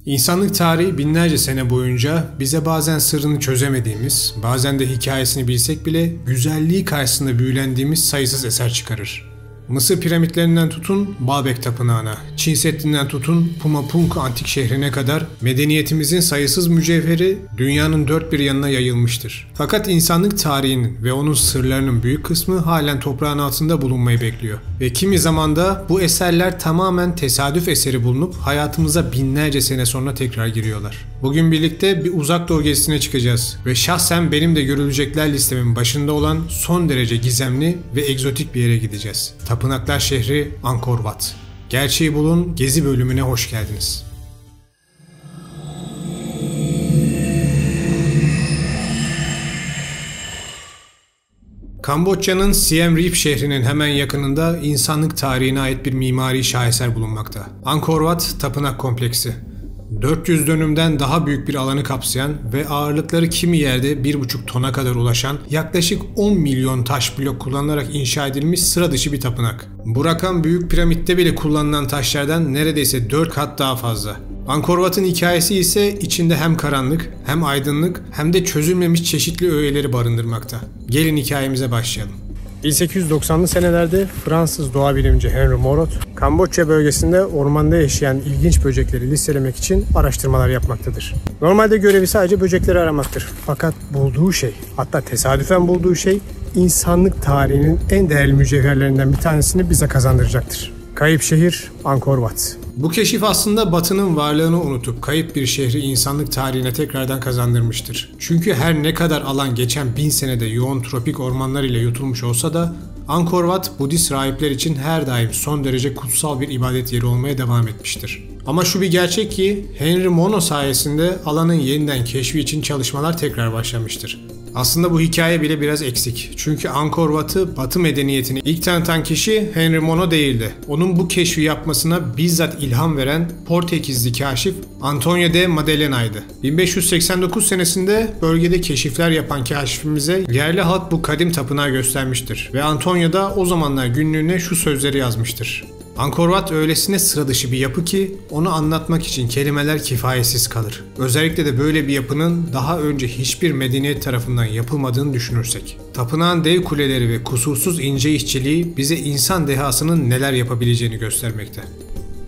İnsanlık tarihi binlerce sene boyunca bize bazen sırrını çözemediğimiz, bazen de hikayesini bilsek bile güzelliği karşısında büyülendiğimiz sayısız eser çıkarır. Mısır piramitlerinden tutun Baalbek Tapınağı'na, Çin Seddi'nden tutun Pumapunk antik şehrine kadar medeniyetimizin sayısız mücevheri dünyanın dört bir yanına yayılmıştır. Fakat insanlık tarihinin ve onun sırlarının büyük kısmı halen toprağın altında bulunmayı bekliyor. Ve kimi zamanda bu eserler tamamen tesadüf eseri bulunup hayatımıza binlerce sene sonra tekrar giriyorlar. Bugün birlikte bir uzak doğu gezisine çıkacağız ve şahsen benim de görülecekler listemin başında olan son derece gizemli ve egzotik bir yere gideceğiz. Tapınaklar şehri Angkor Wat. Gerçeği bulun gezi bölümüne hoş geldiniz. Kamboçya'nın Siem Reap şehrinin hemen yakınında insanlık tarihine ait bir mimari şaheser bulunmakta. Angkor Wat Tapınak Kompleksi. 400 dönümden daha büyük bir alanı kapsayan ve ağırlıkları kimi yerde 1,5 tona kadar ulaşan yaklaşık 10 milyon taş blok kullanılarak inşa edilmiş sıra dışı bir tapınak. Bu rakam Büyük Piramit'te bile kullanılan taşlardan neredeyse 4 kat daha fazla. Angkor Wat'ın hikayesi ise içinde hem karanlık, hem aydınlık, hem de çözülmemiş çeşitli öğeleri barındırmakta. Gelin hikayemize başlayalım. 1890'lı senelerde Fransız doğa bilimci Henry Morot, Kamboçya bölgesinde ormanda yaşayan ilginç böcekleri listelemek için araştırmalar yapmaktadır. Normalde görevi sadece böcekleri aramaktır. Fakat bulduğu şey, hatta tesadüfen bulduğu şey, insanlık tarihinin en değerli mücevherlerinden bir tanesini bize kazandıracaktır. Kayıp şehir Angkor Wat. Bu keşif aslında Batı'nın varlığını unutup kayıp bir şehri insanlık tarihine tekrardan kazandırmıştır. Çünkü her ne kadar alan geçen 1000 senede yoğun tropik ormanlar ile yutulmuş olsa da Angkor Wat Budist rahipler için her daim son derece kutsal bir ibadet yeri olmaya devam etmiştir. Ama şu bir gerçek ki Henry Mono sayesinde alanın yeniden keşfi için çalışmalar tekrar başlamıştır. Aslında bu hikaye bile biraz eksik. Çünkü Angkor Wat'ı Batı medeniyetini ilk tanıtan kişi Henry Mono değildi. Onun bu keşfi yapmasına bizzat ilham veren Portekizli kaşif Antonio de Madellana'ydı. 1589 senesinde bölgede keşifler yapan kaşifimize yerli halk bu kadim tapınağı göstermiştir. Ve Antonio da o zamanlar günlüğüne şu sözleri yazmıştır. Angkor Wat öylesine sıra dışı bir yapı ki onu anlatmak için kelimeler kifayetsiz kalır. Özellikle de böyle bir yapının daha önce hiçbir medeniyet tarafından yapılmadığını düşünürsek. Tapınağın dev kuleleri ve kusursuz ince işçiliği bize insan dehasının neler yapabileceğini göstermekte.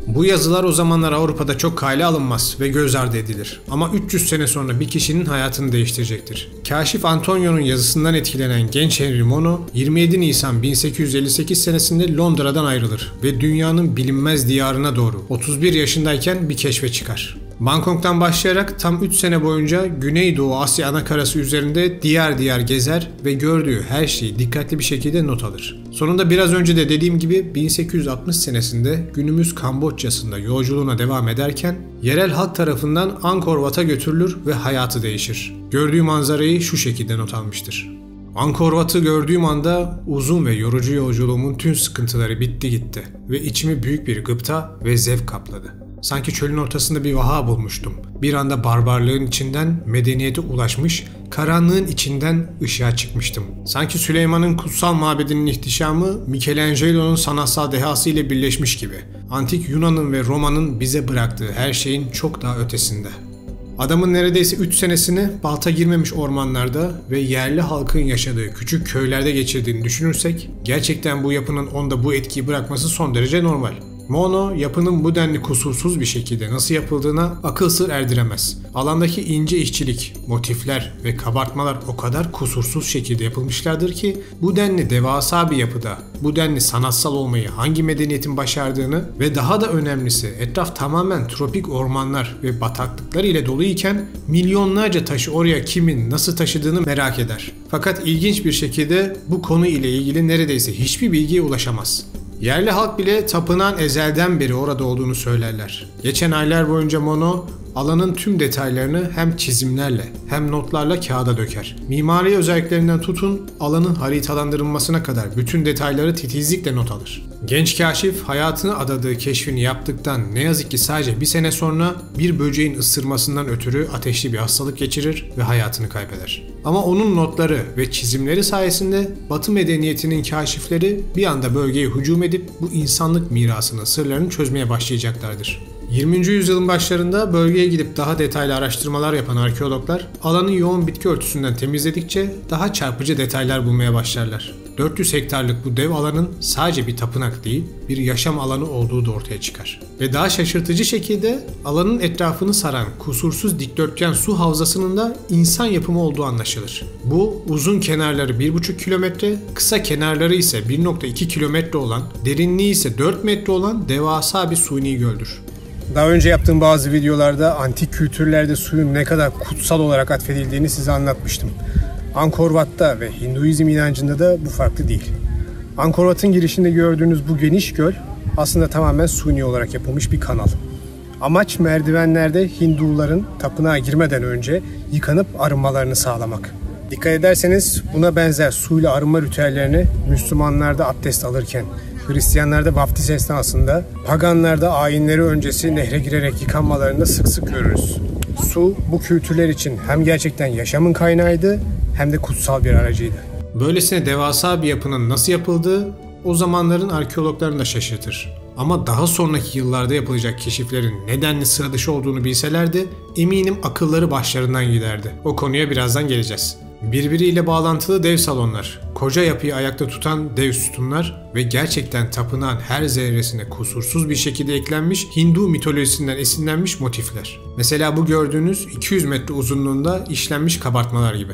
Bu yazılar o zamanlar Avrupa'da çok kale alınmaz ve göz ardı edilir. Ama 300 sene sonra bir kişinin hayatını değiştirecektir. Kaşif Antonio'nun yazısından etkilenen genç Henry Mono, 27 Nisan 1858 senesinde Londra'dan ayrılır ve dünyanın bilinmez diyarına doğru 31 yaşındayken bir keşfe çıkar. Bangkok'tan başlayarak tam 3 sene boyunca Güneydoğu Asya anakarası üzerinde diyar diyar gezer ve gördüğü her şeyi dikkatli bir şekilde not alır. Sonunda biraz önce de dediğim gibi 1860 senesinde günümüz Kamboçya'sında yolculuğuna devam ederken yerel halk tarafından Angkor Wat'a götürülür ve hayatı değişir. Gördüğü manzarayı şu şekilde not almıştır. Angkor Wat'ı gördüğüm anda uzun ve yorucu yolculuğumun tüm sıkıntıları bitti gitti ve içimi büyük bir gıpta ve zevk kapladı. Sanki çölün ortasında bir vaha bulmuştum. Bir anda barbarlığın içinden medeniyete ulaşmış, karanlığın içinden ışığa çıkmıştım. Sanki Süleyman'ın kutsal mabedinin ihtişamı Michelangelo'nun sanatsal dehası ile birleşmiş gibi. Antik Yunan'ın ve Roma'nın bize bıraktığı her şeyin çok daha ötesinde. Adamın neredeyse 3 senesini balta girmemiş ormanlarda ve yerli halkın yaşadığı küçük köylerde geçirdiğini düşünürsek, gerçekten bu yapının onda bu etkiyi bırakması son derece normal. Mono, yapının bu denli kusursuz bir şekilde nasıl yapıldığına akıl sır erdiremez. Alandaki ince işçilik, motifler ve kabartmalar o kadar kusursuz şekilde yapılmışlardır ki bu denli devasa bir yapıda bu denli sanatsal olmayı hangi medeniyetin başardığını ve daha da önemlisi etraf tamamen tropik ormanlar ve bataklıklar ile doluyken milyonlarca taşı oraya kimin nasıl taşıdığını merak eder. Fakat ilginç bir şekilde bu konu ile ilgili neredeyse hiçbir bilgiye ulaşamaz. Yerli halk bile tapınağın ezelden beri orada olduğunu söylerler. Geçen aylar boyunca Mono, alanın tüm detaylarını hem çizimlerle hem notlarla kağıda döker. Mimari özelliklerinden tutun, alanın haritalandırılmasına kadar bütün detayları titizlikle not alır. Genç kaşif hayatını adadığı keşfini yaptıktan ne yazık ki sadece bir sene sonra bir böceğin ısırmasından ötürü ateşli bir hastalık geçirir ve hayatını kaybeder. Ama onun notları ve çizimleri sayesinde Batı medeniyetinin kaşifleri bir anda bölgeye hücum edip bu insanlık mirasının sırlarını çözmeye başlayacaklardır. 20. yüzyılın başlarında bölgeye gidip daha detaylı araştırmalar yapan arkeologlar alanı yoğun bitki örtüsünden temizledikçe daha çarpıcı detaylar bulmaya başlarlar. 400 hektarlık bu dev alanın sadece bir tapınak değil, bir yaşam alanı olduğu da ortaya çıkar. Ve daha şaşırtıcı şekilde alanın etrafını saran kusursuz dikdörtgen su havzasının da insan yapımı olduğu anlaşılır. Bu uzun kenarları 1,5 kilometre, kısa kenarları ise 1,2 kilometre olan, derinliği ise 4 metre olan devasa bir suni göldür. Daha önce yaptığım bazı videolarda antik kültürlerde suyun ne kadar kutsal olarak atfedildiğini size anlatmıştım. Angkor Wat'ta ve Hinduizm inancında da bu farklı değil. Angkor Wat'ın girişinde gördüğünüz bu geniş göl aslında tamamen suni olarak yapılmış bir kanal. Amaç merdivenlerde Hinduların tapınağa girmeden önce yıkanıp arınmalarını sağlamak. Dikkat ederseniz buna benzer suyla arınma ritüellerini Müslümanlarda abdest alırken, Hristiyanlarda vaftiz esnasında, paganlarda ayinleri öncesi nehre girerek yıkanmalarını sık sık görürüz. Su bu kültürler için hem gerçekten yaşamın kaynağıydı hem de kutsal bir aracıydı. Böylesine devasa bir yapının nasıl yapıldığı o zamanların arkeologlarını da şaşırtır. Ama daha sonraki yıllarda yapılacak keşiflerin nedenli sıra dışı olduğunu bilselerdi eminim akılları başlarından giderdi. O konuya birazdan geleceğiz. Birbiriyle bağlantılı dev salonlar, koca yapıyı ayakta tutan dev sütunlar ve gerçekten tapınağın her zerresine kusursuz bir şekilde eklenmiş Hindu mitolojisinden esinlenmiş motifler. Mesela bu gördüğünüz 200 metre uzunluğunda işlenmiş kabartmalar gibi.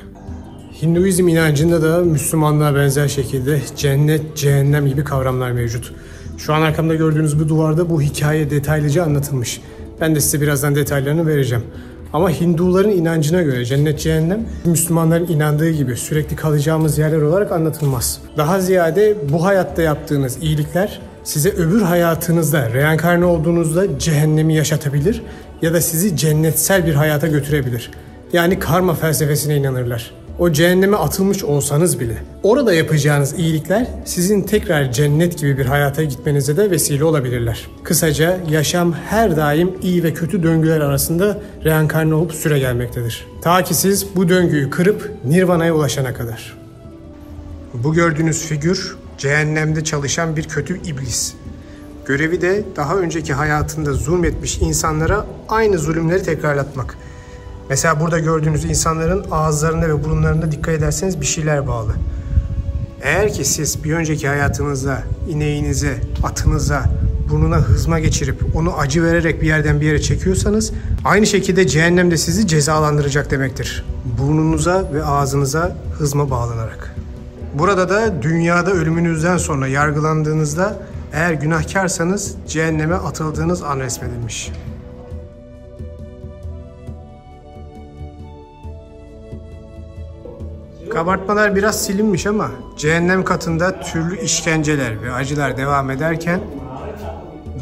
Hinduizm inancında da Müslümanlığa benzer şekilde cennet, cehennem gibi kavramlar mevcut. Şu an arkamda gördüğünüz bu duvarda bu hikaye detaylıca anlatılmış. Ben de size birazdan detaylarını vereceğim. Ama Hinduların inancına göre cennet, cehennem Müslümanların inandığı gibi sürekli kalacağımız yerler olarak anlatılmaz. Daha ziyade bu hayatta yaptığınız iyilikler size öbür hayatınızda reenkarne olduğunuzda cehennemi yaşatabilir ya da sizi cennetsel bir hayata götürebilir. Yani karma felsefesine inanırlar. O cehenneme atılmış olsanız bile orada yapacağınız iyilikler sizin tekrar cennet gibi bir hayata gitmenize de vesile olabilirler. Kısaca yaşam her daim iyi ve kötü döngüler arasında reenkarne olup süre gelmektedir. Ta ki siz bu döngüyü kırıp Nirvana'ya ulaşana kadar. Bu gördüğünüz figür cehennemde çalışan bir kötü iblis. Görevi de daha önceki hayatında zulmetmiş insanlara aynı zulümleri tekrarlatmak. Mesela burada gördüğünüz insanların ağızlarında ve burunlarında dikkat ederseniz bir şeyler bağlı. Eğer ki siz bir önceki hayatınızda ineğinize, atınıza, burnuna hızma geçirip onu acı vererek bir yerden bir yere çekiyorsanız aynı şekilde cehennemde sizi cezalandıracak demektir. Burnunuza ve ağzınıza hızma bağlanarak. Burada da dünyada ölümünüzden sonra yargılandığınızda eğer günahkarsanız cehenneme atıldığınız an resmedilmiş. Kabartmalar biraz silinmiş ama cehennem katında türlü işkenceler ve acılar devam ederken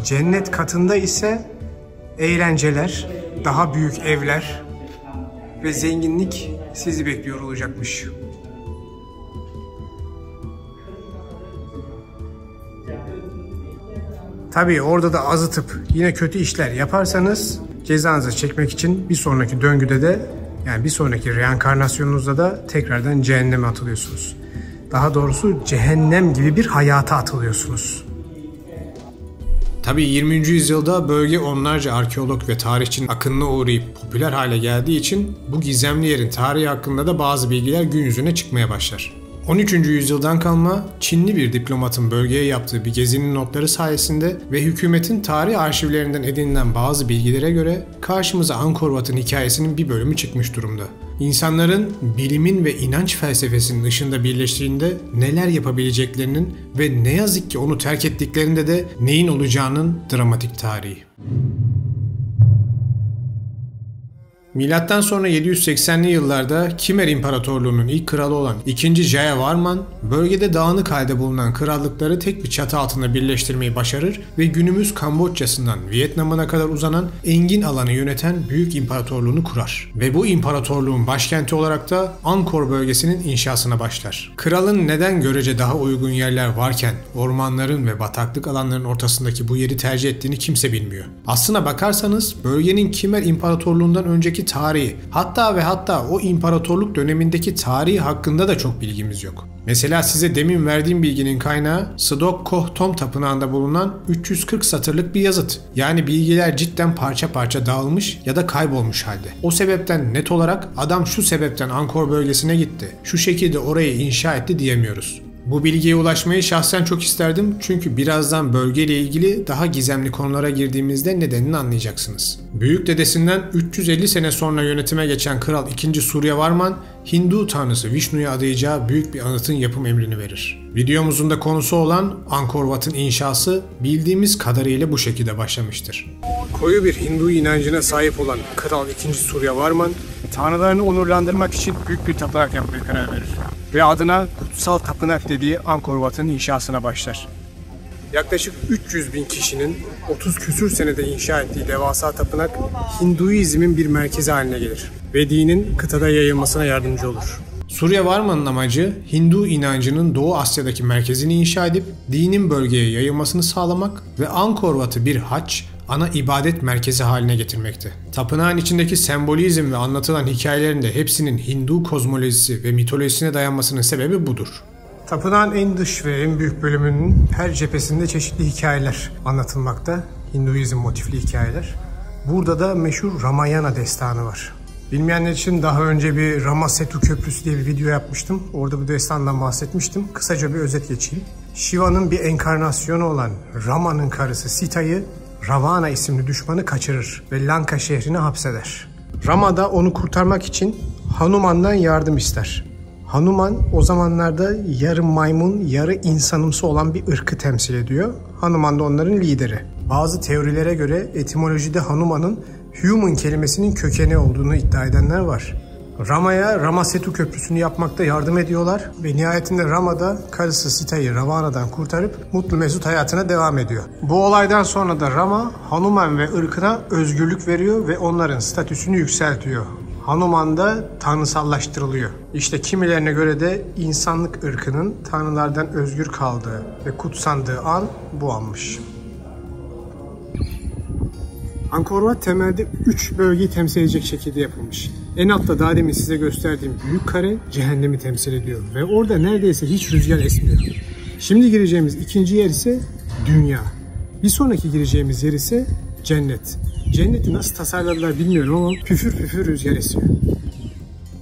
cennet katında ise eğlenceler, daha büyük evler ve zenginlik sizi bekliyor olacakmış. Tabii orada da azıtıp yine kötü işler yaparsanız cezanızı çekmek için bir sonraki döngüde de yani bir sonraki reenkarnasyonunuzda da tekrardan cehenneme atılıyorsunuz. Daha doğrusu cehennem gibi bir hayata atılıyorsunuz. Tabii 20. yüzyılda bölge onlarca arkeolog ve tarihçinin akınına uğrayıp popüler hale geldiği için bu gizemli yerin tarihi hakkında da bazı bilgiler gün yüzüne çıkmaya başlar. 13. yüzyıldan kalma Çinli bir diplomatın bölgeye yaptığı bir gezinin notları sayesinde ve hükümetin tarih arşivlerinden edinilen bazı bilgilere göre karşımıza Angkor Wat'ın hikayesinin bir bölümü çıkmış durumda. İnsanların bilimin ve inanç felsefesinin ışığında birleştiğinde neler yapabileceklerinin ve ne yazık ki onu terk ettiklerinde de neyin olacağının dramatik tarihi. Milattan sonra 780'li yıllarda Kimer İmparatorluğu'nun ilk kralı olan 2. Jayavarman, bölgede dağınık halde bulunan krallıkları tek bir çatı altında birleştirmeyi başarır ve günümüz Kamboçya'sından Vietnam'ına kadar uzanan engin alanı yöneten büyük imparatorluğunu kurar. Ve bu imparatorluğun başkenti olarak da Angkor bölgesinin inşasına başlar. Kralın neden görece daha uygun yerler varken ormanların ve bataklık alanların ortasındaki bu yeri tercih ettiğini kimse bilmiyor. Aslına bakarsanız bölgenin Kimer İmparatorluğu'ndan önceki dönemindeki tarihi, hatta o imparatorluk dönemindeki tarihi hakkında da çok bilgimiz yok. Mesela size demin verdiğim bilginin kaynağı Sdok Koh Tom Tapınağı'nda bulunan 340 satırlık bir yazıt. Yani bilgiler cidden parça parça dağılmış ya da kaybolmuş halde. O sebepten net olarak adam şu sebepten Angkor bölgesine gitti, şu şekilde orayı inşa etti diyemiyoruz. Bu bilgiye ulaşmayı şahsen çok isterdim çünkü birazdan bölgeyle ilgili daha gizemli konulara girdiğimizde nedenini anlayacaksınız. Büyük dedesinden 350 sene sonra yönetime geçen Kral 2. Suryavarman, Hindu tanrısı Vishnu'ya adayacağı büyük bir anıtın yapım emrini verir. Videomuzun da konusu olan Angkor Wat'ın inşası bildiğimiz kadarıyla bu şekilde başlamıştır. Koyu bir Hindu inancına sahip olan Kral 2. Suryavarman, tanrılarını onurlandırmak için büyük bir tapınak yapmaya karar verir ve adına Kutsal Tapınak dediği Angkor Wat'ın inşasına başlar. Yaklaşık 300 bin kişinin 30 küsür senede inşa ettiği devasa tapınak Hinduizmin bir merkezi haline gelir ve dinin kıtada yayılmasına yardımcı olur. Suryavarman'ın amacı Hindu inancının Doğu Asya'daki merkezini inşa edip dinin bölgeye yayılmasını sağlamak ve Angkor Wat'ı bir haç, ana ibadet merkezi haline getirmekte. Tapınağın içindeki sembolizm ve anlatılan hikayelerin de hepsinin Hindu kozmolojisi ve mitolojisine dayanmasının sebebi budur. Tapınağın en dış ve en büyük bölümünün her cephesinde çeşitli hikayeler anlatılmakta. Hinduizm motifli hikayeler. Burada da meşhur Ramayana destanı var. Bilmeyenler için daha önce bir Rama Setu Köprüsü diye bir video yapmıştım. Orada bu destandan bahsetmiştim. Kısaca bir özet geçeyim. Shiva'nın bir enkarnasyonu olan Rama'nın karısı Sita'yı Ravana isimli düşmanı kaçırır ve Lanka şehrini hapseder. Rama da onu kurtarmak için Hanuman'dan yardım ister. Hanuman o zamanlarda yarı maymun, yarı insanımsı olan bir ırkı temsil ediyor. Hanuman da onların lideri. Bazı teorilere göre etimolojide Hanuman'ın human kelimesinin kökeni olduğunu iddia edenler var. Rama'ya Rama Setu Köprüsü'nü yapmakta yardım ediyorlar ve nihayetinde Rama da karısı Sita'yı Ravana'dan kurtarıp mutlu mesut hayatına devam ediyor. Bu olaydan sonra da Rama, Hanuman ve ırkına özgürlük veriyor ve onların statüsünü yükseltiyor. Hanuman da tanrısallaştırılıyor. İşte kimilerine göre de insanlık ırkının tanrılardan özgür kaldığı ve kutsandığı an bu anmış. Angkor Wat temelde 3 bölgeyi temsil edecek şekilde yapılmış. En altta daha demin size gösterdiğim büyük kare cehennemi temsil ediyor ve orada neredeyse hiç rüzgar esmiyor. Şimdi gireceğimiz ikinci yer ise dünya. Bir sonraki gireceğimiz yer ise cennet. Cenneti nasıl tasarladılar bilmiyorum ama püfür püfür rüzgar esiyor.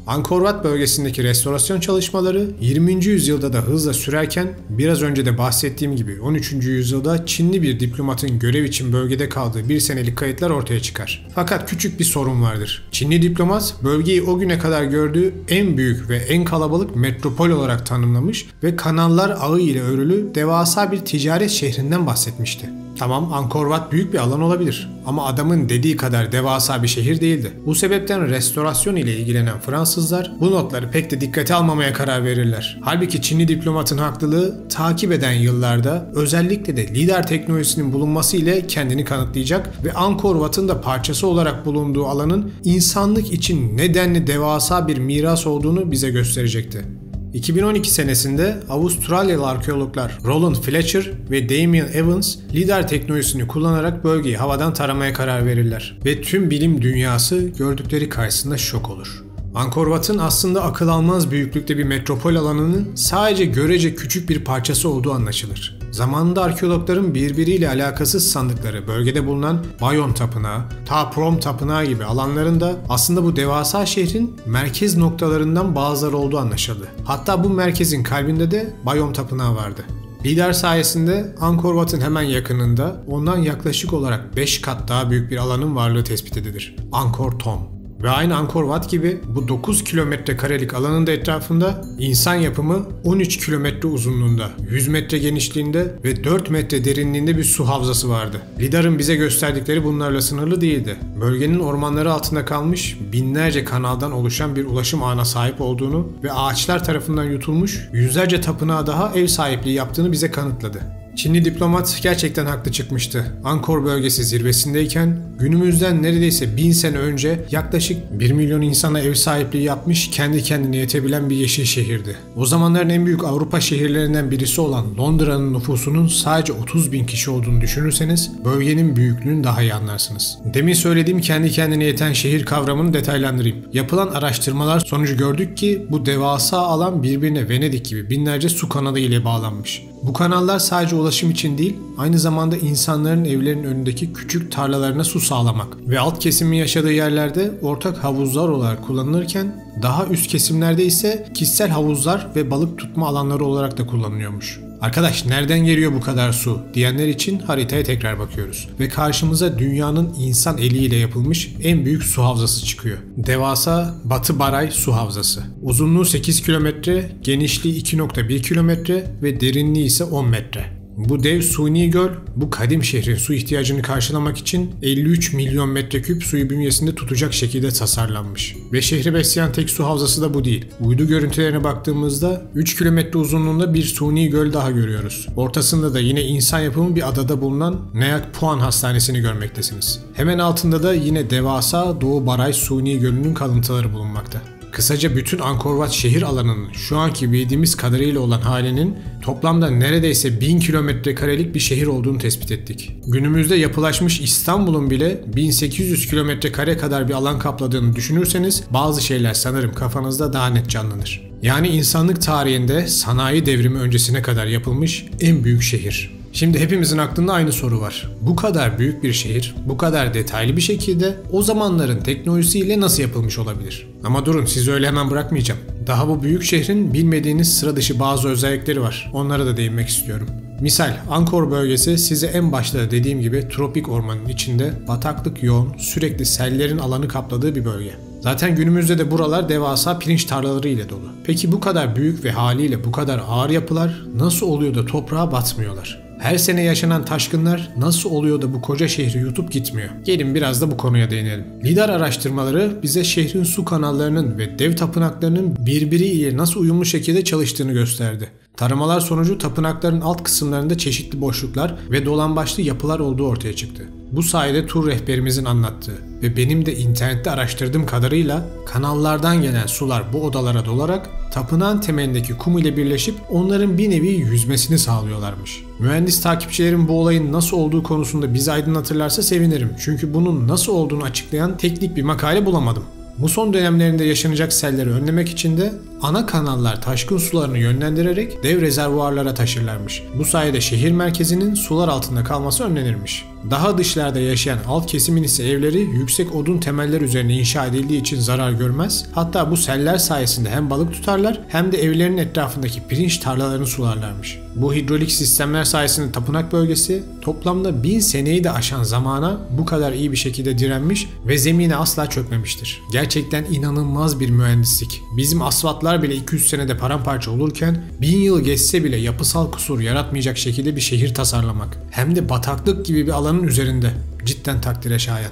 Angkor Wat bölgesindeki restorasyon çalışmaları 20. yüzyılda da hızla sürerken biraz önce de bahsettiğim gibi 13. yüzyılda Çinli bir diplomatın görev için bölgede kaldığı bir senelik kayıtlar ortaya çıkar. Fakat küçük bir sorun vardır. Çinli diplomat bölgeyi o güne kadar gördüğü en büyük ve en kalabalık metropol olarak tanımlamış ve kanallar ağı ile örülü devasa bir ticaret şehrinden bahsetmişti. Tamam, Angkor Wat büyük bir alan olabilir ama adamın dediği kadar devasa bir şehir değildi. Bu sebepten restorasyon ile ilgilenen Fransızlar bu notları pek de dikkate almamaya karar verirler. Halbuki Çinli diplomatın haklılığı takip eden yıllarda özellikle de lidar teknolojisinin bulunması ile kendini kanıtlayacak ve Angkor Wat'ın da parçası olarak bulunduğu alanın insanlık için nedenli devasa bir miras olduğunu bize gösterecekti. 2012 senesinde Avustralyalı arkeologlar Roland Fletcher ve Damien Evans lidar teknolojisini kullanarak bölgeyi havadan taramaya karar verirler ve tüm bilim dünyası gördükleri karşısında şok olur. Angkor Wat'ın aslında akıl almaz büyüklükte bir metropol alanının sadece görece küçük bir parçası olduğu anlaşılır. Zamanında arkeologların birbiriyle alakasız sandıkları bölgede bulunan Bayon Tapınağı, Ta Prohm Tapınağı gibi alanlarında aslında bu devasa şehrin merkez noktalarından bazıları olduğu anlaşıldı. Hatta bu merkezin kalbinde de Bayon Tapınağı vardı. Lidar sayesinde Angkor Wat'ın hemen yakınında ondan yaklaşık olarak 5 kat daha büyük bir alanın varlığı tespit edilir. Angkor Thom. Ve aynı Angkor Wat gibi bu 9 kilometre karelik alanın da etrafında insan yapımı 13 kilometre uzunluğunda, 100 metre genişliğinde ve 4 metre derinliğinde bir su havzası vardı. Lidar'ın bize gösterdikleri bunlarla sınırlı değildi. Bölgenin ormanları altında kalmış binlerce kanaldan oluşan bir ulaşım ağına sahip olduğunu ve ağaçlar tarafından yutulmuş yüzlerce tapınağa daha ev sahipliği yaptığını bize kanıtladı. Çinli diplomat gerçekten haklı çıkmıştı. Angkor bölgesi zirvesindeyken günümüzden neredeyse 1000 sene önce yaklaşık 1 milyon insana ev sahipliği yapmış, kendi kendine yetebilen bir yeşil şehirdi. O zamanların en büyük Avrupa şehirlerinden birisi olan Londra'nın nüfusunun sadece 30 bin kişi olduğunu düşünürseniz bölgenin büyüklüğünü daha iyi anlarsınız. Demin söylediğim kendi kendine yeten şehir kavramını detaylandırayım. Yapılan araştırmalar sonucu gördük ki bu devasa alan birbirine Venedik gibi binlerce su kanalı ile bağlanmış. Bu kanallar sadece ulaşım için değil, aynı zamanda insanların evlerinin önündeki küçük tarlalarına su sağlamak ve alt kesimin yaşadığı yerlerde ortak havuzlar olarak kullanılırken daha üst kesimlerde ise kişisel havuzlar ve balık tutma alanları olarak da kullanılıyormuş. Arkadaş nereden geliyor bu kadar su diyenler için haritaya tekrar bakıyoruz ve karşımıza dünyanın insan eliyle yapılmış en büyük su havzası çıkıyor. Devasa Batı Baray Su Havzası. Uzunluğu 8 kilometre, genişliği 2,1 kilometre ve derinliği ise 10 metre. Bu dev suni göl, bu kadim şehrin su ihtiyacını karşılamak için 53 milyon metreküp suyu bünyesinde tutacak şekilde tasarlanmış. Ve şehri besleyen tek su havzası da bu değil. Uydu görüntülerine baktığımızda 3 kilometre uzunluğunda bir suni göl daha görüyoruz. Ortasında da yine insan yapımı bir adada bulunan Neak Puan Hastanesi'ni görmektesiniz. Hemen altında da yine devasa Doğu Baray Suni Gölü'nün kalıntıları bulunmakta. Kısaca bütün Angkor Wat şehir alanının şu anki bildiğimiz kadarıyla olan halinin toplamda neredeyse 1000 kilometre karelik bir şehir olduğunu tespit ettik. Günümüzde yapılaşmış İstanbul'un bile 1800 kilometre kare kadar bir alan kapladığını düşünürseniz bazı şeyler sanırım kafanızda daha net canlanır. Yani insanlık tarihinde sanayi devrimi öncesine kadar yapılmış en büyük şehir. Şimdi hepimizin aklında aynı soru var. Bu kadar büyük bir şehir, bu kadar detaylı bir şekilde o zamanların teknolojisiyle nasıl yapılmış olabilir? Ama durun, sizi öyle hemen bırakmayacağım. Daha bu büyük şehrin bilmediğiniz sıra dışı bazı özellikleri var. Onlara da değinmek istiyorum. Misal, Angkor bölgesi size en başta da dediğim gibi tropik ormanın içinde bataklık yoğun, sürekli sellerin alanı kapladığı bir bölge. Zaten günümüzde de buralar devasa pirinç tarlaları ile dolu. Peki bu kadar büyük ve haliyle bu kadar ağır yapılar nasıl oluyor da toprağa batmıyorlar? Her sene yaşanan taşkınlar nasıl oluyor da bu koca şehri yutup gitmiyor? Gelin biraz da bu konuya değinelim. Lidar araştırmaları bize şehrin su kanallarının ve dev tapınaklarının birbiriyle nasıl uyumlu şekilde çalıştığını gösterdi. Taramalar sonucu tapınakların alt kısımlarında çeşitli boşluklar ve dolambaçlı yapılar olduğu ortaya çıktı. Bu sayede tur rehberimizin anlattığı ve benim de internette araştırdığım kadarıyla kanallardan gelen sular bu odalara dolarak tapınağın temelindeki kum ile birleşip onların bir nevi yüzmesini sağlıyorlarmış. Mühendis takipçilerim bu olayın nasıl olduğu konusunda bizi aydınlatırlarsa sevinirim. Çünkü bunun nasıl olduğunu açıklayan teknik bir makale bulamadım. Bu son dönemlerinde yaşanacak selleri önlemek için de ana kanallar taşkın sularını yönlendirerek dev rezervuarlara taşırlarmış. Bu sayede şehir merkezinin sular altında kalması önlenirmiş. Daha dışlarda yaşayan alt kesimin ise evleri yüksek odun temeller üzerine inşa edildiği için zarar görmez. Hatta bu seller sayesinde hem balık tutarlar hem de evlerinin etrafındaki pirinç tarlalarını sularlarmış. Bu hidrolik sistemler sayesinde tapınak bölgesi toplamda 1000 seneyi de aşan zamana bu kadar iyi bir şekilde direnmiş ve zemine asla çökmemiştir. Gerçekten inanılmaz bir mühendislik. Bizim asfaltlar bile 200 senede paramparça olurken 1000 yıl geçse bile yapısal kusur yaratmayacak şekilde bir şehir tasarlamak. Hem de bataklık gibi bir alanın üzerinde. Cidden takdire şayan.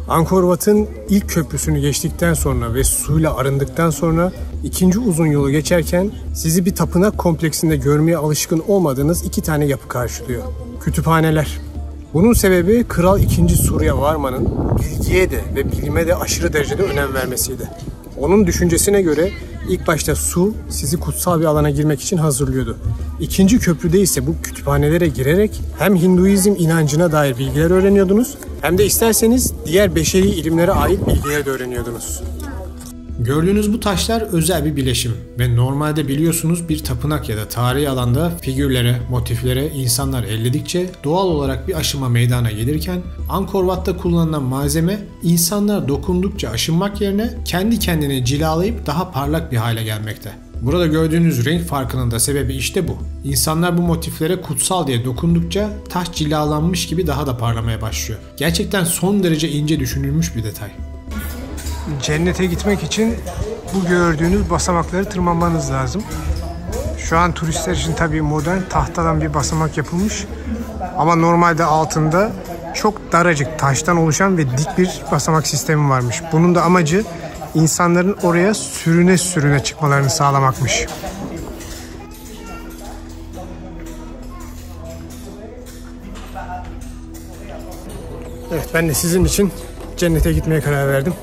Angkor Wat'ın ilk köprüsünü geçtikten sonra ve suyla arındıktan sonra ikinci uzun yolu geçerken sizi bir tapınak kompleksinde görmeye alışkın olmadığınız iki tane yapı karşılıyor. Kütüphaneler. Bunun sebebi Kral 2. Surya Varman'ın bilgiye de ve bilime de aşırı derecede önem vermesiydi. Onun düşüncesine göre ilk başta su sizi kutsal bir alana girmek için hazırlıyordu. İkinci köprüde ise bu kütüphanelere girerek hem Hinduizm inancına dair bilgiler öğreniyordunuz hem de isterseniz diğer beşeri ilimlere ait bilgiler de öğreniyordunuz. Gördüğünüz bu taşlar özel bir bileşim ve normalde biliyorsunuz bir tapınak ya da tarihi alanda figürlere, motiflere insanlar elledikçe doğal olarak bir aşınma meydana gelirken Angkor Wat'ta kullanılan malzeme insanlar dokundukça aşınmak yerine kendi kendine cilalayıp daha parlak bir hale gelmekte. Burada gördüğünüz renk farkının da sebebi işte bu. İnsanlar bu motiflere kutsal diye dokundukça taş cilalanmış gibi daha da parlamaya başlıyor. Gerçekten son derece ince düşünülmüş bir detay. Cennete gitmek için bu gördüğünüz basamakları tırmanmanız lazım. Şu an turistler için tabii modern tahtadan bir basamak yapılmış. Ama normalde altında çok daracık taştan oluşan ve dik bir basamak sistemi varmış. Bunun da amacı insanların oraya sürüne sürüne çıkmalarını sağlamakmış. Ben de sizin için cennete gitmeye karar verdim.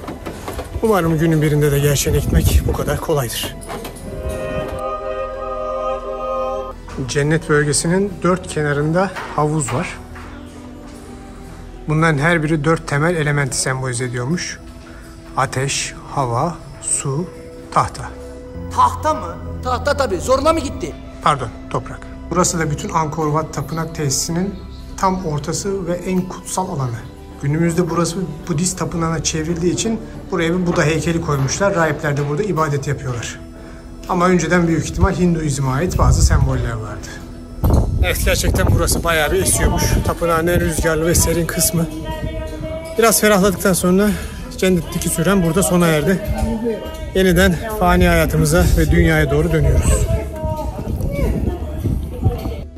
Umarım günün birinde de gerçeğine gitmek bu kadar kolaydır. Cennet bölgesinin 4 kenarında havuz var. Bunların her biri 4 temel elementi sembolize ediyormuş. Ateş, hava, su, tahta. Tahta mı? Tahta tabii. Zoruna mı gitti? Pardon, toprak. Burası da bütün Angkor Wat tapınak tesisinin tam ortası ve en kutsal alanı. Günümüzde burası Budist tapınağına çevrildiği için buraya bir Buda heykeli koymuşlar. Rahipler de burada ibadet yapıyorlar. Ama önceden büyük ihtimal Hinduizm'e ait bazı semboller vardı. Evet, gerçekten burası bayağı bir esiyormuş. Tapınağın en rüzgarlı ve serin kısmı. Biraz ferahladıktan sonra cennetteki süren burada sona erdi. Yeniden fani hayatımıza ve dünyaya doğru dönüyoruz.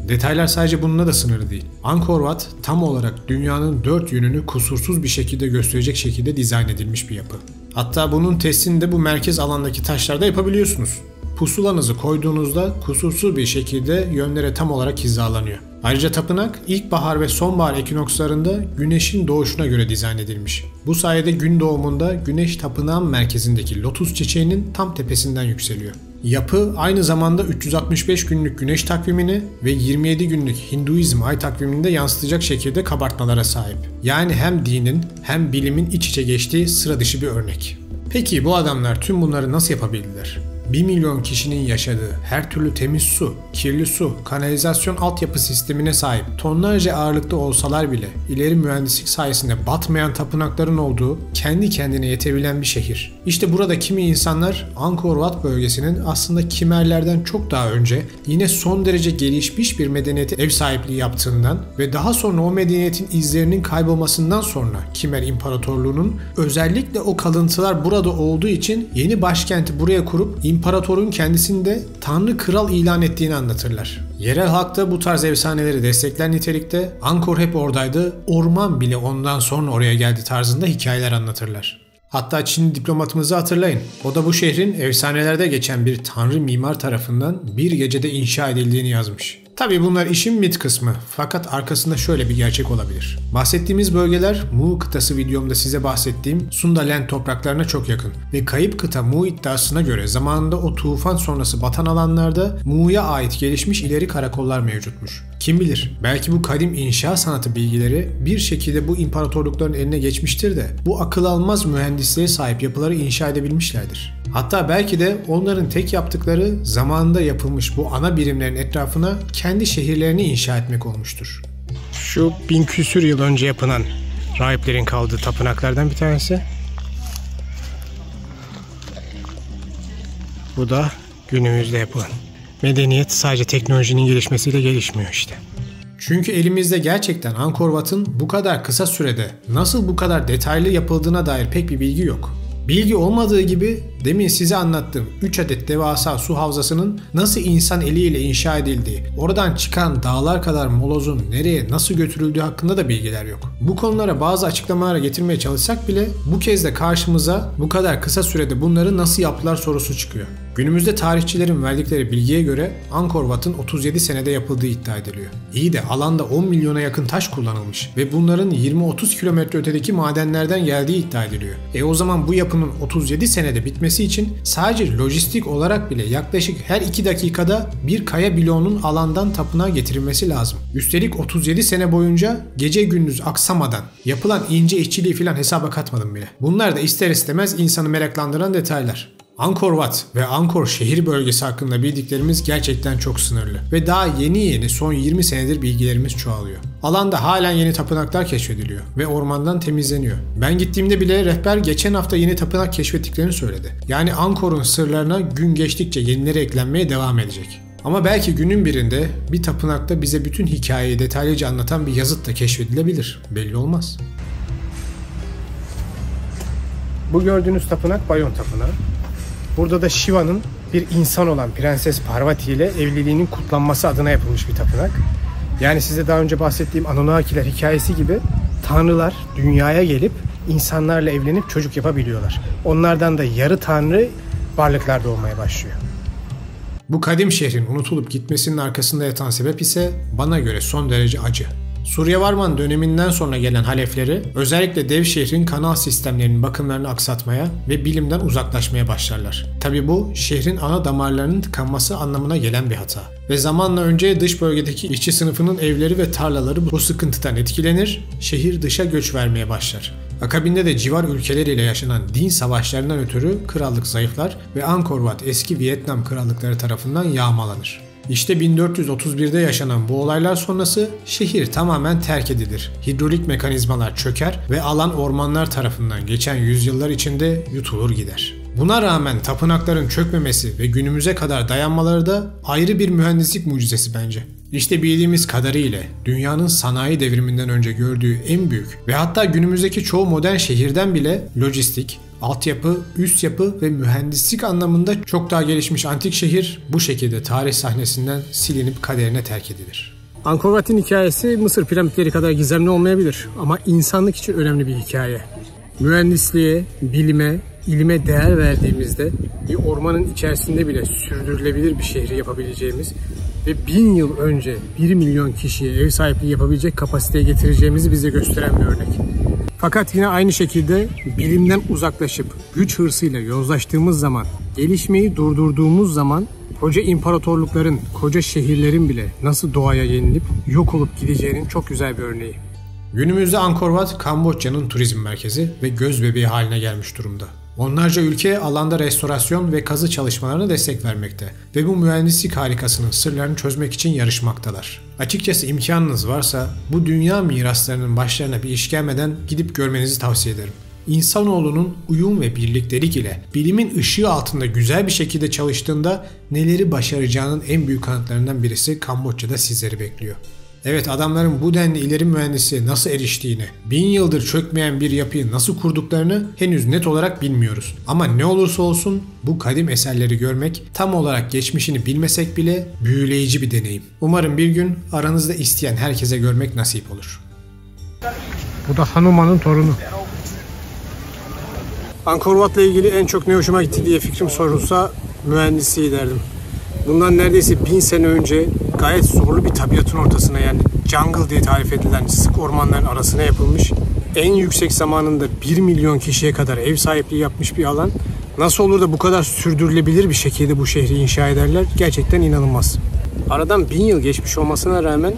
Detaylar sadece bununla da sınırlı değil. Angkor Wat tam olarak dünyanın 4 yönünü kusursuz bir şekilde gösterecek şekilde dizayn edilmiş bir yapı. Hatta bunun testini de bu merkez alandaki taşlarda yapabiliyorsunuz. Pusulanızı koyduğunuzda kusursuz bir şekilde yönlere tam olarak hizalanıyor. Ayrıca tapınak ilkbahar ve sonbahar ekinokslarında güneşin doğuşuna göre dizayn edilmiş. Bu sayede gün doğumunda güneş tapınağın merkezindeki lotus çiçeğinin tam tepesinden yükseliyor. Yapı aynı zamanda 365 günlük güneş takvimini ve 27 günlük Hinduizm ay takvimini de yansıtacak şekilde kabartmalara sahip. Yani hem dinin hem bilimin iç içe geçtiği sıra dışı bir örnek. Peki bu adamlar tüm bunları nasıl yapabildiler? 1 milyon kişinin yaşadığı her türlü temiz su, kirli su, kanalizasyon altyapı sistemine sahip tonlarca ağırlıkta olsalar bile ileri mühendislik sayesinde batmayan tapınakların olduğu kendi kendine yetebilen bir şehir. İşte burada kimi insanlar Angkor Wat bölgesinin aslında Kimerlerden çok daha önce yine son derece gelişmiş bir medeniyete ev sahipliği yaptığından ve daha sonra o medeniyetin izlerinin kaybolmasından sonra Kimer İmparatorluğu'nun özellikle o kalıntılar burada olduğu için yeni başkenti buraya kurup İmparatorun kendisini de Tanrı Kral ilan ettiğini anlatırlar. Yerel halk da bu tarz efsaneleri destekler nitelikte Angkor hep oradaydı, orman bile ondan sonra oraya geldi tarzında hikayeler anlatırlar. Hatta Çin diplomatımızı hatırlayın. O da bu şehrin efsanelerde geçen bir tanrı mimar tarafından bir gecede inşa edildiğini yazmış. Tabii bunlar işin mit kısmı, fakat arkasında şöyle bir gerçek olabilir. Bahsettiğimiz bölgeler Mu kıtası videomda size bahsettiğim Sundaland topraklarına çok yakın ve kayıp kıta Mu iddiasına göre zamanında o tufan sonrası batan alanlarda Mu'ya ait gelişmiş ileri karakollar mevcutmuş. Kim bilir, belki bu kadim inşa sanatı bilgileri bir şekilde bu imparatorlukların eline geçmiştir de bu akıl almaz mühendisliğe sahip yapıları inşa edebilmişlerdir. Hatta belki de onların tek yaptıkları zamanında yapılmış bu ana birimlerin etrafına kendi şehirlerini inşa etmek olmuştur. Şu 1000 küsür yıl önce yapılan rahiplerin kaldığı tapınaklardan bir tanesi. Bu da günümüzde yapılan. Medeniyet sadece teknolojinin gelişmesiyle gelişmiyor işte. Çünkü elimizde gerçekten Angkor Wat'ın bu kadar kısa sürede nasıl bu kadar detaylı yapıldığına dair pek bir bilgi yok. Bilgi olmadığı gibi demin size anlattığım 3 adet devasa su havzasının nasıl insan eliyle inşa edildiği, oradan çıkan dağlar kadar molozun nereye nasıl götürüldüğü hakkında da bilgiler yok. Bu konulara bazı açıklamalara getirmeye çalışsak bile bu kez de karşımıza bu kadar kısa sürede bunları nasıl yaptılar sorusu çıkıyor. Günümüzde tarihçilerin verdikleri bilgiye göre Angkor Wat'ın 37 senede yapıldığı iddia ediliyor. İyi de alanda 10 milyona yakın taş kullanılmış ve bunların 20-30 kilometre ötedeki madenlerden geldiği iddia ediliyor. O zaman bu yapının 37 senede bitmesi için sadece lojistik olarak bile yaklaşık her 2 dakikada bir kaya bloğunun alandan tapınağa getirilmesi lazım. Üstelik 37 sene boyunca gece gündüz aksamadan yapılan ince işçiliği filan hesaba katmadım bile. Bunlar da ister istemez insanı meraklandıran detaylar. Angkor Wat ve Angkor şehir bölgesi hakkında bildiklerimiz gerçekten çok sınırlı ve daha yeni son 20 senedir bilgilerimiz çoğalıyor. Alanda halen yeni tapınaklar keşfediliyor ve ormandan temizleniyor. Ben gittiğimde bile rehber geçen hafta yeni tapınak keşfettiklerini söyledi. Yani Angkor'un sırlarına gün geçtikçe yenileri eklenmeye devam edecek. Ama belki günün birinde bir tapınakta bize bütün hikayeyi detaylıca anlatan bir yazıt da keşfedilebilir. Belli olmaz. Bu gördüğünüz tapınak Bayon Tapınağı. Burada da Shiva'nın bir insan olan Prenses Parvati ile evliliğinin kutlanması adına yapılmış bir tapınak. Yani size daha önce bahsettiğim Anunnakiler hikayesi gibi tanrılar dünyaya gelip insanlarla evlenip çocuk yapabiliyorlar. Onlardan da yarı tanrı varlıklar doğmaya başlıyor. Bu kadim şehrin unutulup gitmesinin arkasında yatan sebep ise bana göre son derece acı. Suryavarman döneminden sonra gelen halefleri özellikle dev şehrin kanal sistemlerinin bakımlarını aksatmaya ve bilimden uzaklaşmaya başlarlar. Tabi bu şehrin ana damarlarının tıkanması anlamına gelen bir hata. Ve zamanla önce dış bölgedeki işçi sınıfının evleri ve tarlaları bu sıkıntıdan etkilenir, şehir dışa göç vermeye başlar. Akabinde de civar ülkeler ile yaşanan din savaşlarından ötürü krallık zayıflar ve Angkor Wat eski Vietnam krallıkları tarafından yağmalanır. İşte 1431'de yaşanan bu olaylar sonrası şehir tamamen terk edilir. Hidrolik mekanizmalar çöker ve alan ormanlar tarafından geçen yüzyıllar içinde yutulur gider. Buna rağmen tapınakların çökmemesi ve günümüze kadar dayanmaları da ayrı bir mühendislik mucizesi bence. İşte bildiğimiz kadarıyla dünyanın sanayi devriminden önce gördüğü en büyük ve hatta günümüzdeki çoğu modern şehirden bile lojistik, altyapı, üst yapı ve mühendislik anlamında çok daha gelişmiş antik şehir bu şekilde tarih sahnesinden silinip kaderine terk edilir. Angkor Wat'in hikayesi Mısır piramitleri kadar gizemli olmayabilir ama insanlık için önemli bir hikaye. Mühendisliğe, bilime, ilime değer verdiğimizde bir ormanın içerisinde bile sürdürülebilir bir şehri yapabileceğimiz ve 1000 yıl önce 1 milyon kişiye ev sahipliği yapabilecek kapasiteye getireceğimizi bize gösteren bir örnek. Fakat yine aynı şekilde bilimden uzaklaşıp güç hırsıyla yozlaştığımız zaman, gelişmeyi durdurduğumuz zaman koca imparatorlukların, koca şehirlerin bile nasıl doğaya yenilip yok olup gideceğinin çok güzel bir örneği. Günümüzde Angkor Wat, Kamboçya'nın turizm merkezi ve göz bebeği haline gelmiş durumda. Onlarca ülke alanda restorasyon ve kazı çalışmalarına destek vermekte ve bu mühendislik harikasının sırlarını çözmek için yarışmaktalar. Açıkçası imkanınız varsa bu dünya miraslarının başlarına bir iş gelmeden gidip görmenizi tavsiye ederim. İnsanoğlunun uyum ve birliktelik ile bilimin ışığı altında güzel bir şekilde çalıştığında neleri başaracağının en büyük kanıtlarından birisi Kamboçya'da sizleri bekliyor. Evet, adamların bu denli ileri mühendisi nasıl eriştiğini, 1000 yıldır çökmeyen bir yapıyı nasıl kurduklarını henüz net olarak bilmiyoruz. Ama ne olursa olsun bu kadim eserleri görmek tam olarak geçmişini bilmesek bile büyüleyici bir deneyim. Umarım bir gün aranızda isteyen herkese görmek nasip olur. Bu da Hanuman'ın torunu. Angkor Wat'la ilgili en çok ne hoşuma gitti diye fikrim sorulsa mühendisliği derdim. Bundan neredeyse 1000 sene önce gayet zorlu bir tabiatın ortasına, yani jungle diye tarif edilen sık ormanların arasına yapılmış, en yüksek zamanında 1 milyon kişiye kadar ev sahipliği yapmış bir alan. Nasıl olur da bu kadar sürdürülebilir bir şekilde bu şehri inşa ederler? Gerçekten inanılmaz. Aradan 1000 yıl geçmiş olmasına rağmen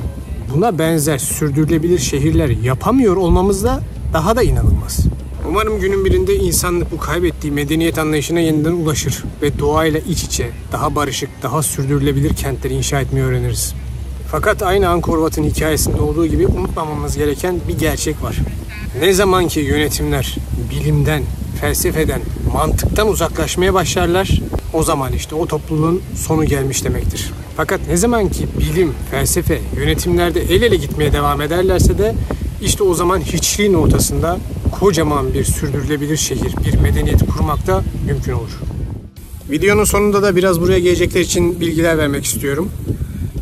buna benzer sürdürülebilir şehirler yapamıyor olmamız da daha da inanılmaz. Umarım günün birinde insanlık bu kaybettiği medeniyet anlayışına yeniden ulaşır ve doğayla iç içe, daha barışık, daha sürdürülebilir kentleri inşa etmeyi öğreniriz. Fakat aynı Angkor Wat'ın hikayesinde olduğu gibi unutmamamız gereken bir gerçek var. Ne zaman ki yönetimler bilimden, felsefeden, mantıktan uzaklaşmaya başlarlar, o zaman işte o topluluğun sonu gelmiş demektir. Fakat ne zaman ki bilim, felsefe, yönetimlerde el ele gitmeye devam ederlerse de işte o zaman hiçliğin ortasında kocaman bir sürdürülebilir şehir, bir medeniyet kurmak da mümkün olur. Videonun sonunda da biraz buraya gelecekler için bilgiler vermek istiyorum.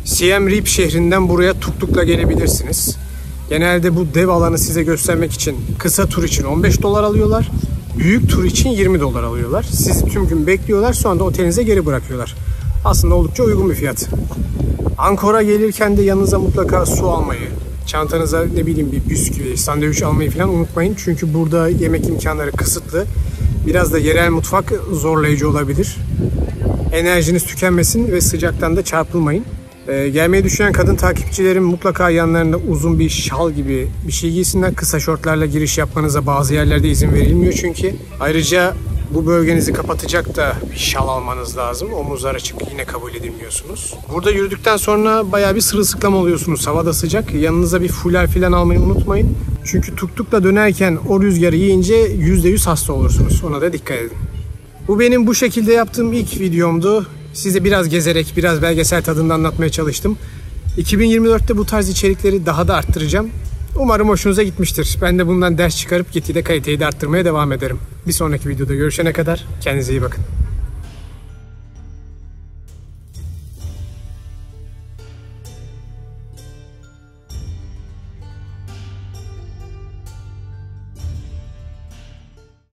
Siem Reap şehrinden buraya tuktukla gelebilirsiniz. Genelde bu dev alanı size göstermek için kısa tur için $15 alıyorlar. Büyük tur için $20 alıyorlar. Sizi tüm gün bekliyorlar, sonra da otelinize geri bırakıyorlar. Aslında oldukça uygun bir fiyat. Angkor'a gelirken de yanınıza mutlaka su almayı, çantanıza ne bileyim bir bisküvi, sandviç almayı falan unutmayın. Çünkü burada yemek imkanları kısıtlı. Biraz da yerel mutfak zorlayıcı olabilir. Enerjiniz tükenmesin ve sıcaktan da çarpılmayın. Gelmeyi düşünen kadın takipçilerim mutlaka yanlarında uzun bir şal gibi bir şey giysinler. Kısa şortlarla giriş yapmanıza bazı yerlerde izin verilmiyor çünkü. Ayrıca bu bölgenizi kapatacak da bir şal almanız lazım. Omuzlar açık, yine kabul edilmiyorsunuz. Burada yürüdükten sonra bayağı bir sırılsıklam oluyorsunuz. Hava da sıcak. Yanınıza bir fular falan almayı unutmayın. Çünkü tuktukla dönerken o rüzgarı yiyince %100 hasta olursunuz. Ona da dikkat edin. Bu benim bu şekilde yaptığım ilk videomdu. Size biraz gezerek, biraz belgesel tadında anlatmaya çalıştım. 2024'te bu tarz içerikleri daha da arttıracağım. Umarım hoşunuza gitmiştir. Ben de bundan ders çıkarıp gitgide kaliteyi de arttırmaya devam ederim. Bir sonraki videoda görüşene kadar kendinize iyi bakın.